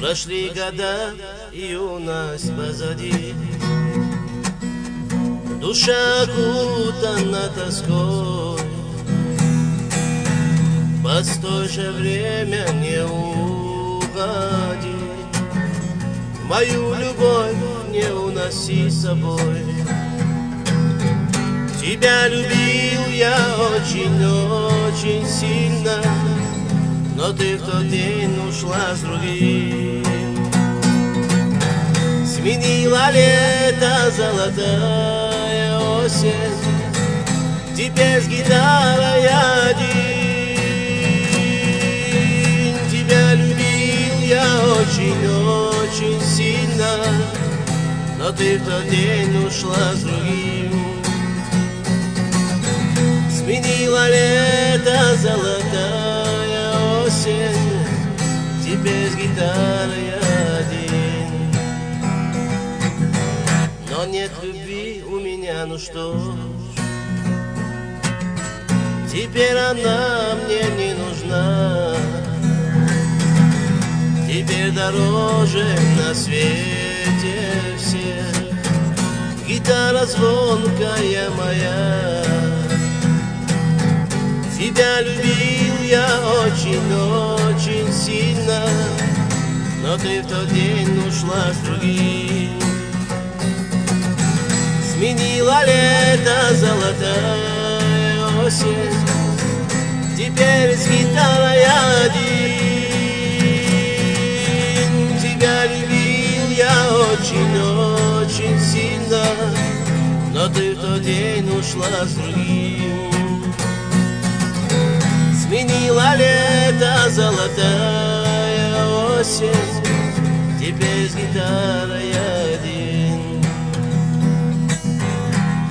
Прошли года, и юность позади. Душа окутана тоской, постой же, время не уходи. Мою любовь не уноси с собой. Тебя любил я очень-очень сильно, но ты в тот день ушла с другим. Сменила лето золотая осень, теперь с гитарой один. Тебя любил я очень-очень сильно, но ты в тот день ушла с другим. Сменила лето золотая осень, теперь с гитарой один. Но нет любви у меня, ну что ж, теперь она мне не нужна. Теперь дороже на свете всех гитара звонкая моя. Тебя любил я очень-очень сильно, но ты в тот день ушла с другим. Сменила лето золотая осень, теперь с гитарой один. Тебя любил я очень-очень сильно, но ты в тот день ушла с другим. Сменила лето золотая осень, теперь с гитарой один.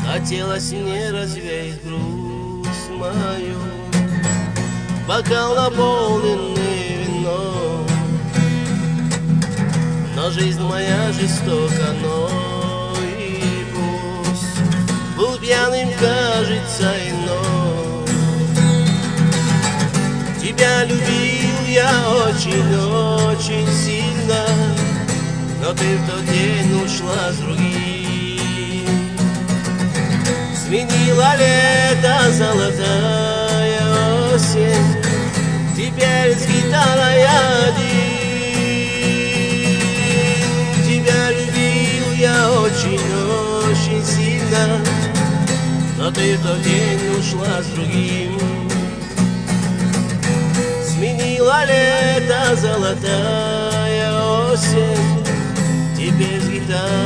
Хотелось мне развеять грусть мою, бокал наполненный вином. Но жизнь моя жестока, но и пусть был пьяным, кажется, иной. Тебя любил я очень-очень сильно, но ты в тот день ушла с другим. Сменила лето золотая осень, теперь с гитарой один. Тебя любил я очень-очень сильно, но ты в тот день ушла с другим. Сменила лето золотая осень, теперь с гитарой